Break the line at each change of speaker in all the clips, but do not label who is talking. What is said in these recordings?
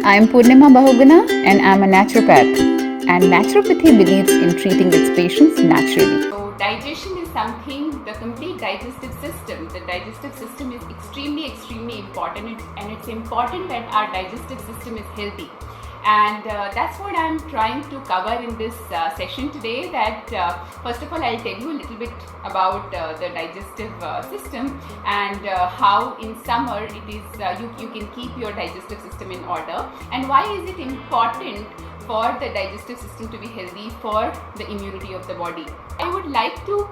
I'm Purnima Bahuguna and I'm a naturopath. And naturopathy believes in treating its patients naturally.
So digestion is something, the complete digestive system. The digestive system is extremely important, and it's important that our digestive system is healthy. And that's what I'm trying to cover in this session today. That first of all, I'll tell you a little bit about the digestive system and how in summer it is you can keep your digestive system in order, and why is it important for the digestive system to be healthy for the immunity of the body. I would like to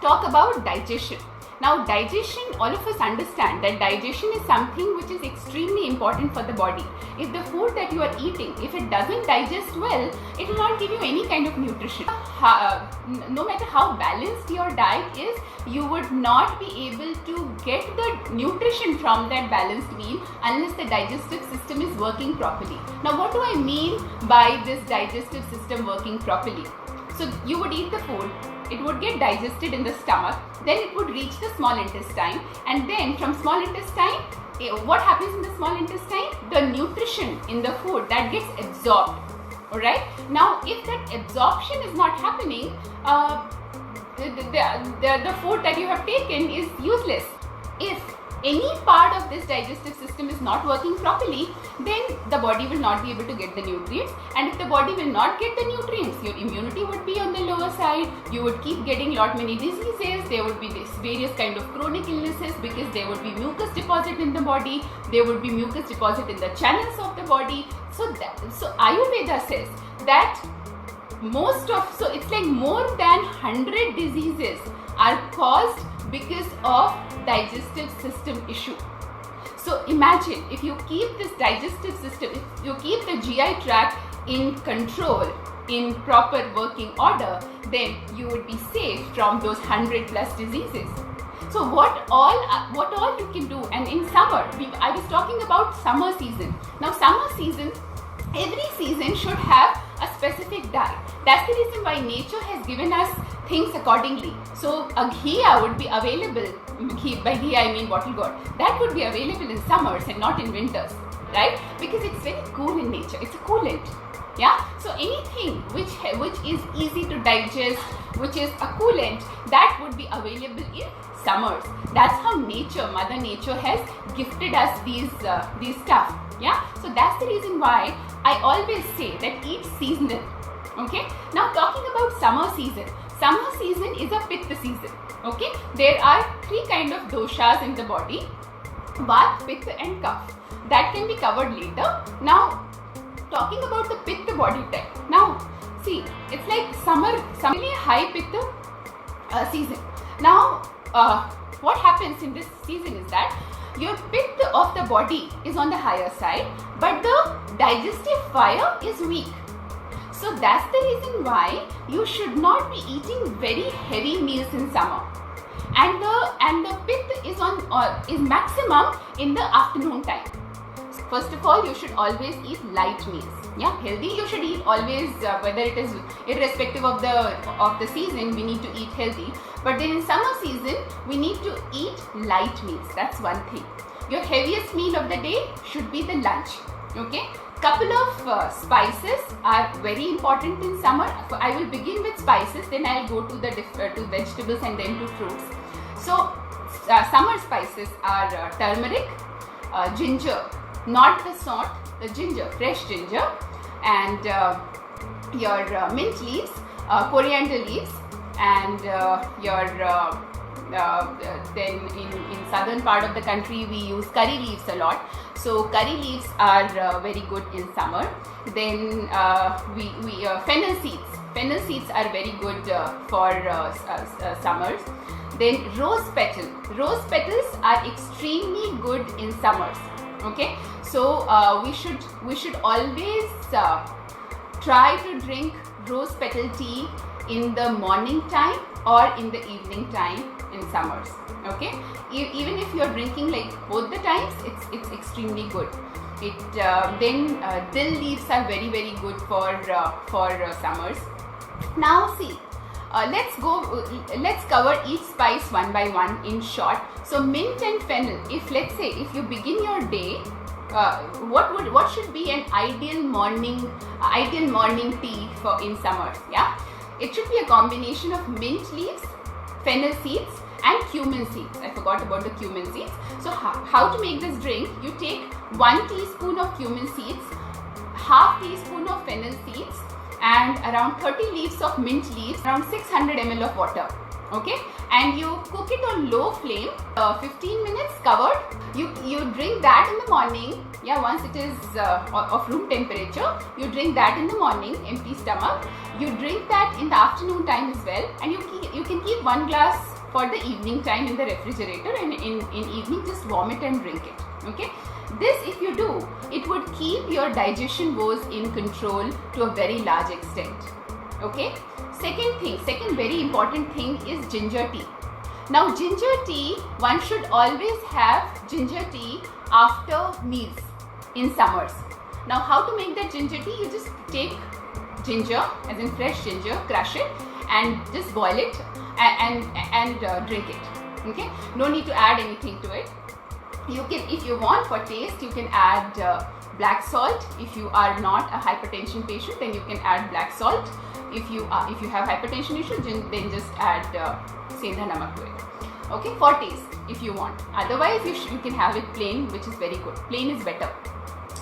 talk about digestion. Now, digestion, all of us understand that digestion is something which is extremely important for the body. If the food that you are eating, if it doesn't digest well, it will not give you any kind of nutrition. No matter how balanced your diet is, you would not be able to get the nutrition from that balanced meal unless the digestive system is working properly. Now, what do I mean by this digestive system working properly? So, you would eat the food, it would get digested in the stomach, then it would reach the small intestine, and then from small intestine, what happens in the small intestine? The nutrition in the food that gets absorbed. Alright? Now, if that absorption is not happening, the food that you have taken is useless. If any part of this digestive system is not working properly, then the body will not be able to get the nutrients, and if the body will not get the nutrients, your immunity would be on the lower side. You would keep getting lot many diseases. There would be this various kind of chronic illnesses because there would be mucus deposit in the body. There would be mucus deposit in the channels of the body. So Ayurveda says that it's like more than 100 diseases are caused because of digestive system issue. So imagine if you keep this digestive system, if you keep the GI tract in control, in proper working order, then you would be safe from those 100 plus diseases. So what all you can do, and in summer, I was talking about summer season. Now summer season, every season should have a specific diet. That's the reason why nature has given us things accordingly. So a ghee would be available, by ghee I mean bottle gourd, that would be available in summers and not in winters, right? Because it's very cool in nature, it's a coolant. Yeah, so anything which is easy to digest, which is a coolant, that would be available in summers. That's how Mother Nature has gifted us these stuff. Yeah, so that's the reason why I always say that eat seasonal. Okay, now talking about summer season. Summer season is a Pitta season. Okay, there are three kind of doshas in the body: Vata, Pitta and Kapha. That can be covered later. Now, talking about the Pitta body type. Now, see, it's like summer really high Pitta season. Now, what happens in this season is that your Pitta of the body is on the higher side, but the digestive fire is weak. So that's the reason why you should not be eating very heavy meals in summer. And the Pitta is maximum in the afternoon time. First of all, you should always eat light meals. Yeah, healthy you should eat always, whether it is irrespective of the season, we need to eat healthy. But then in summer season, we need to eat light meals. That's one thing. Your heaviest meal of the day should be the lunch. Okay. Couple of spices are very important in summer. I will begin with spices, then I'll go to to vegetables and then to fruits. So summer spices are turmeric, ginger, not the salt, the ginger, fresh ginger, and your mint leaves, coriander leaves, and then in southern part of the country we use curry leaves a lot. So curry leaves are very good in summer. Then fennel seeds. Fennel seeds are very good for summers. Then rose petal. Rose petals are extremely good in summers. Okay, so we should always try to drink rose petal tea in the morning time or in the evening time in summers. Okay, even if you're drinking like both the times, it's extremely good. Then dill leaves are very good for summers. Now see, let's cover each spice one by one in short. So mint and fennel, if let's say if you begin your day what should be an ideal morning tea for in summers? Yeah, it should be a combination of mint leaves, fennel seeds, and cumin seeds. I forgot about the cumin seeds. So how to make this drink? You take 1 teaspoon of cumin seeds, half teaspoon of fennel seeds, and around 30 leaves of mint leaves, around 600 ml of water. Okay, and you cook it on low flame, 15 minutes covered. You drink that in the morning. Yeah, once it is of room temperature, you drink that in the morning, empty stomach. You drink that in the afternoon time as well, and you can keep 1 glass for the evening time in the refrigerator, and in evening just warm it and drink it. Okay, this if you do, it would keep your digestion woes in control to a very large extent. Okay, second very important thing is ginger tea. Now ginger tea, one should always have ginger tea after meals in summers. Now how to make that ginger tea? You just take ginger, as in fresh ginger, crush it and just boil it and drink it. Okay, no need to add anything to it. You can, if you want for taste, you can add black salt. If you are not a hypertension patient, then you can add black salt. If you have hypertension issue, then just add sendha namak to it. Okay, for taste if you want. Otherwise, you can have it plain, which is very good. Plain is better.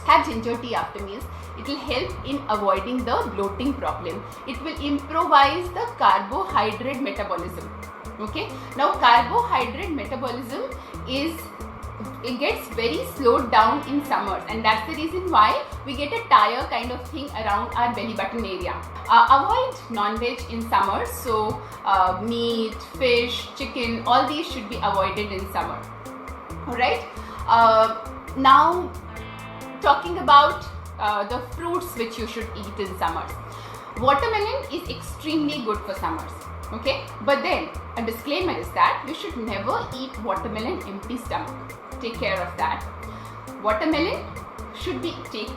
Have ginger tea after meals. It will help in avoiding the bloating problem. It will improvise the carbohydrate metabolism. Okay. Now carbohydrate metabolism it gets very slowed down in summers, and that's the reason why we get a tire kind of thing around our belly button area. Avoid non-veg in summers, so meat, fish, chicken, all these should be avoided in summer. Alright, now talking about the fruits which you should eat in summers. Watermelon is extremely good for summers. Okay, but then a disclaimer is that you should never eat watermelon empty stomach. Take care of that. Watermelon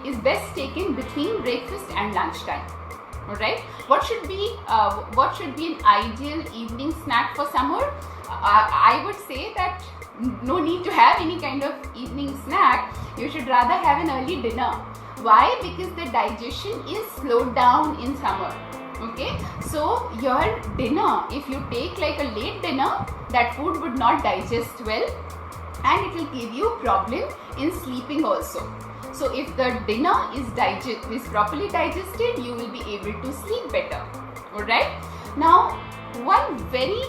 is best taken between breakfast and lunchtime. Alright, what should be an ideal evening snack for summer? I would say that no need to have any kind of evening snack. You should rather have an early dinner. Why? Because the digestion is slowed down in summer. Okay, so your dinner, if you take like a late dinner, that food would not digest well, and it will give you problem in sleeping also. So if the dinner is properly digested, you will be able to sleep better. Alright, now one very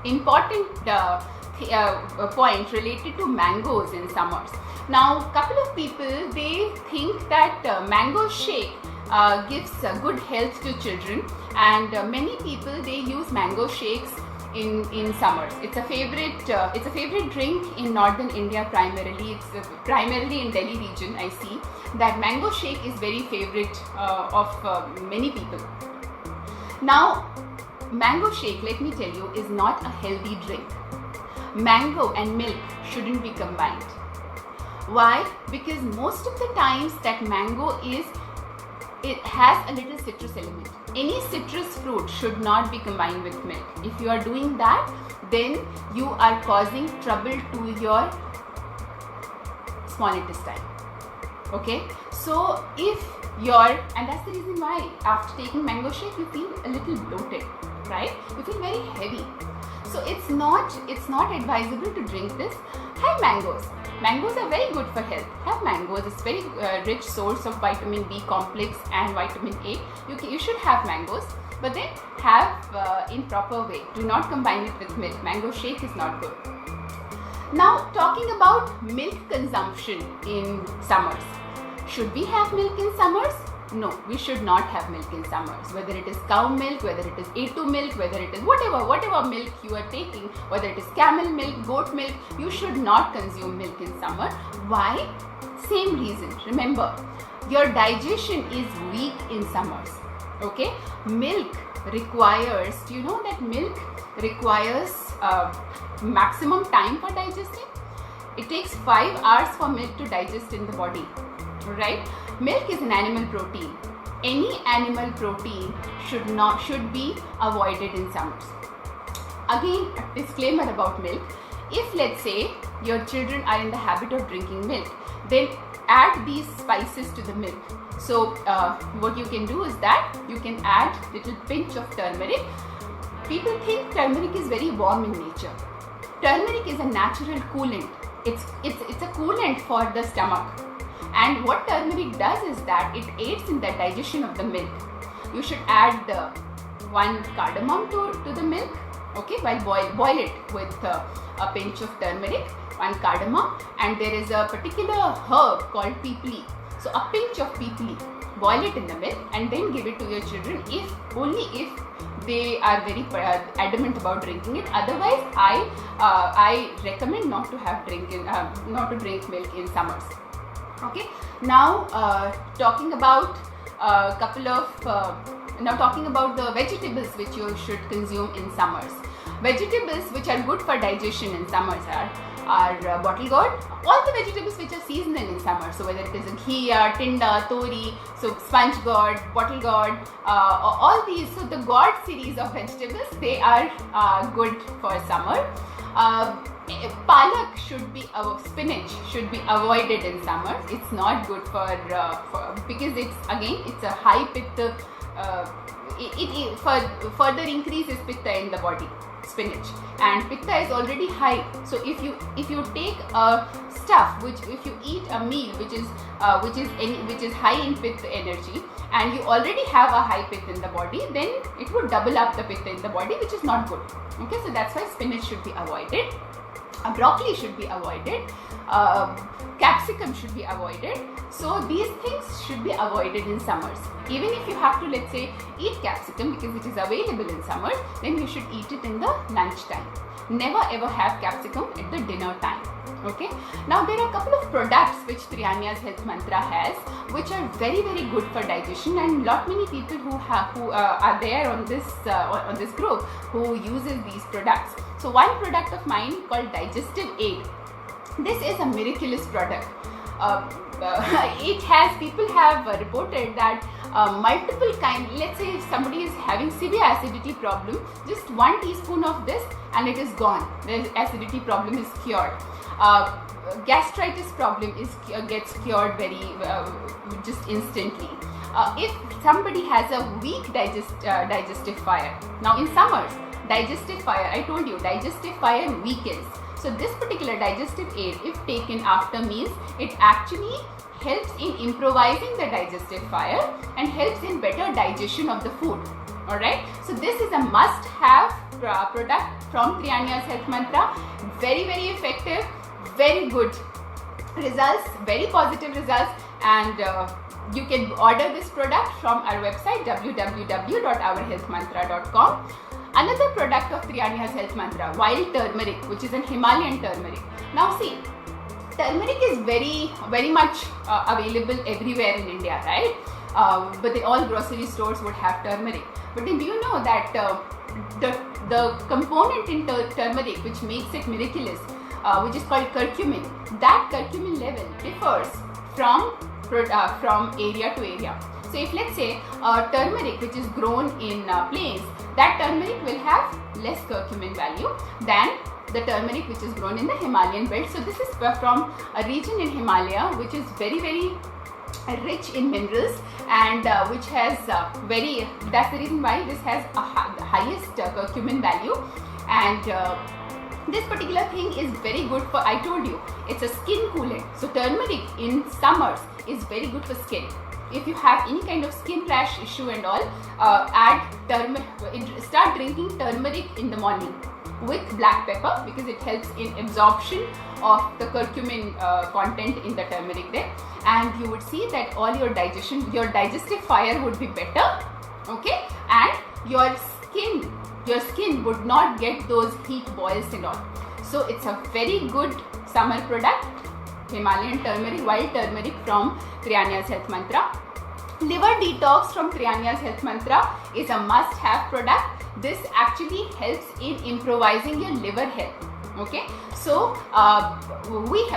important point related to mangoes in summers. Now couple of people, they think that mango shake gives good health to children, and many people, they use mango shakes in summers. It's a favorite drink in northern India primarily. It's primarily in Delhi region. I see that mango shake is very favorite of many people. Now mango shake, let me tell you, is not a healthy drink. Mango and milk shouldn't be combined. Why? Because most of the times that mango it has a little citrus element. Any citrus fruit should not be combined with milk. If you are doing that, then you are causing trouble to your small intestine. Okay, so and that's the reason why after taking mango shake you feel a little bloated, right? You feel very heavy. So it's not advisable to drink this. Have mangoes. Mangoes are very good for health. Have mangoes. It's very rich source of vitamin B complex and vitamin A. You should have mangoes, but then have in proper way. Do not combine it with milk. Mango shake is not good. Now talking about milk consumption in summers. Should we have milk in summers? No, we should not have milk in summers. Whether it is cow milk, whether it is A2 milk, whether it is whatever milk you are taking, whether it is camel milk, goat milk, you should not consume milk in summer. Why? Same reason. Remember, your digestion is weak in summers. Okay? Milk requires, do you know that milk requires maximum time for digesting? It takes 5 hours for milk to digest in the body. Right? Milk is an animal protein. Any animal protein should be avoided in summers. Again, a disclaimer about milk. If let's say your children are in the habit of drinking milk, then add these spices to the milk. So what you can do is that you can add little pinch of turmeric. People think turmeric is very warm in nature. Turmeric is a natural coolant. It's a coolant for the stomach. And what turmeric does is that it aids in the digestion of the milk. You should add 1 cardamom to the milk. Okay, while boil it with a pinch of turmeric, 1 cardamom, and there is a particular herb called pipli. So a pinch of pipli, boil it in the milk and then give it to your children, only if they are very adamant about drinking it. Otherwise, I recommend not to drink milk in summers. Okay. Now talking about talking about the vegetables which you should consume in summers. Vegetables which are good for digestion in summers are bottle gourd, all the vegetables which are seasonal in summer. So whether it is a ghiya, tinda, tori, so sponge gourd, bottle gourd, all these. So the gourd series of vegetables, they are good for summer. Palak spinach should be avoided in summer. It's not good for because it's a high pitta. It further increases pitta in the body, spinach, and pitta is already high. So if you take stuff if you eat a meal which is high in pitta energy, and you already have a high pitta in the body, then it would double up the pitta in the body, which is not good. Okay, so that's why spinach should be avoided. Broccoli should be avoided. Capsicum should be avoided. So these things should be avoided in summers. Even if you have to, let's say, eat capsicum because it is available in summers, then you should eat it in the lunch time. Never ever have capsicum at the dinner time. Okay. Now there are a couple of products which Triaanyas Health Mantra has, which are very good for digestion, and many people who are there on this group who uses these products. So one product of mine called Digestive Aid. This is a miraculous product. People have reported that multiple kinds. Let's say if somebody is having severe acidity problem, just 1 teaspoon of this and it is gone. The acidity problem is cured. Gastritis problem gets cured just instantly. If somebody has a weak digestive fire, now in summers, digestive fire, I told you, digestive fire weakens. So this particular digestive aid, if taken after meals, it actually helps in improvising the digestive fire and helps in better digestion of the food. Alright, so this is a must-have product from Triaanyas Health Mantra. Very effective, very good results, very positive results, and you can order this product from our website www.ourhealthmantra.com. Another product of Triaanyas Health Mantra, wild turmeric, which is an Himalayan turmeric. Now see, turmeric is very much available everywhere in India, right? But all grocery stores would have turmeric. But then do you know that the component in turmeric which makes it miraculous, which is called curcumin, that curcumin level differs from area to area. So if let's say turmeric which is grown in plains, that turmeric will have less curcumin value than the turmeric which is grown in the Himalayan belt. So this is from a region in Himalaya which is very rich in minerals, and which has that's the reason why this has the highest curcumin value. And this particular thing is very good for, I told you, it's a skin coolant. So turmeric in summers is very good for skin. If you have any kind of skin rash issue and all, start drinking turmeric in the morning with black pepper, because it helps in absorption of the curcumin content in the turmeric there, and you would see that all your digestive fire would be better. Okay, and your skin would not get those heat boils and all. So it's a very good summer product, Himalayan turmeric, wild turmeric from Triaanyas Health Mantra. Liver detox from Triaanyas Health Mantra is a must-have product. This actually helps in improvising your liver health. Okay, so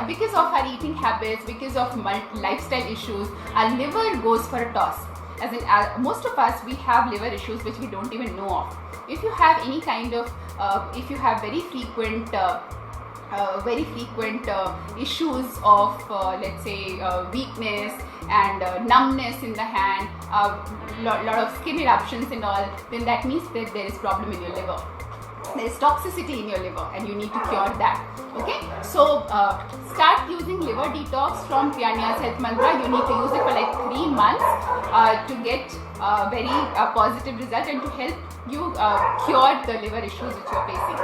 because of our eating habits, because of lifestyle issues, our liver goes for a toss. As in, most of us, we have liver issues which we don't even know of. If you have any kind of, if you have very frequent very frequent issues of let's say weakness and numbness in the hand, lot of skin eruptions and all, then that means that there is problem in your liver. There is toxicity in your liver and you need to cure that. Okay, so start using liver detox from Triaanyas Health Mantra. You need to use it for like 3 months to get very positive result and to help you cure the liver issues which you are facing.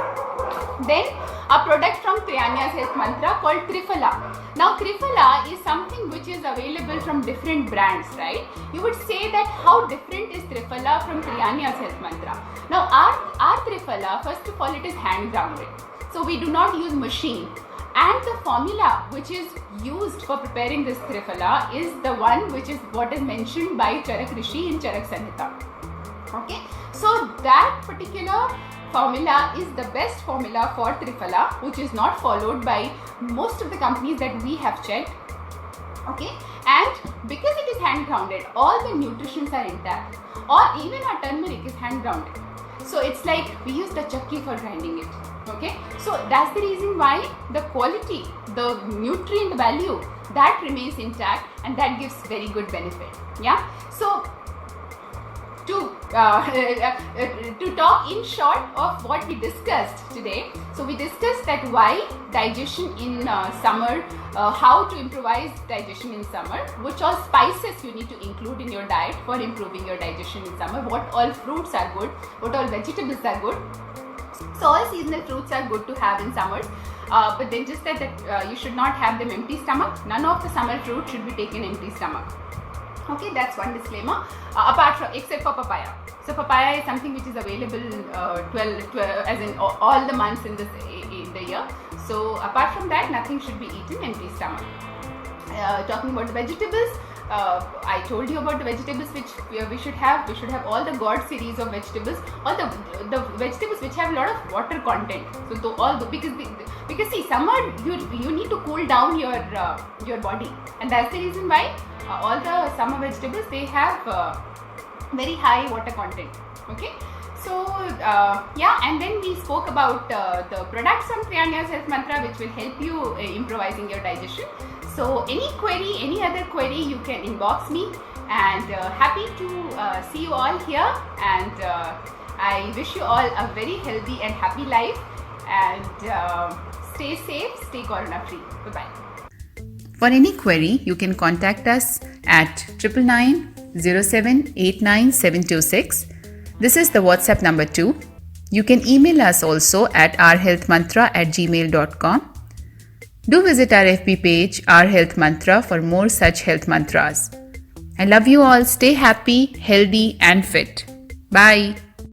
Then a product from Triaanyas Health Mantra called Triphala. Now Triphala is something which is available from different brands, right? You would say that how different is Triphala from Triaanyas Health Mantra? Now our Triphala, first of all, it is hand grounded. So we do not use machine. And the formula which is used for preparing this Triphala is the one which is what is mentioned by Charak Rishi in Charak Samhita. Okay, so that particular formula is the best formula for Triphala, which is not followed by most of the companies that we have checked. Okay, and because it is hand grounded, all the nutrients are intact, or even our turmeric is hand grounded. So it's like we use the chakki for grinding it. Okay, so that's the reason why the quality, the nutrient value, that remains intact and that gives very good benefit. Yeah, so to talk in short of what we discussed today, so we discussed that why digestion in summer, how to improvise digestion in summer, which all spices you need to include in your diet for improving your digestion in summer, what all fruits are good, what all vegetables are good. So all seasonal fruits are good to have in summers, but then just that you should not have them empty stomach. None of the summer fruit should be taken empty stomach. Okay, that's one disclaimer. Apart from, except for papaya. So papaya is something which is available 12 as in all the months in the year. So apart from that, nothing should be eaten empty stomach. Talking about the vegetables, I told you about the vegetables which we should have. We should have all the God series of vegetables, all the vegetables which have a lot of water content. So because see, summer you need to cool down your body, and that's the reason why all the summer vegetables, they have very high water content. Okay, so yeah, and then we spoke about the products from Triaanyas Health Mantra which will help you improvising your digestion. So any query, any other query, you can inbox me, and happy to see you all here, and I wish you all a very healthy and happy life, and stay safe, stay corona free. Bye bye.
For any query, you can contact us at 999 0789 726. This is the WhatsApp number too. You can email us also at ourhealthmantra@gmail.com. Do visit our FB page, Our Health Mantra, for more such health mantras. I love you all. Stay happy, healthy and fit. Bye.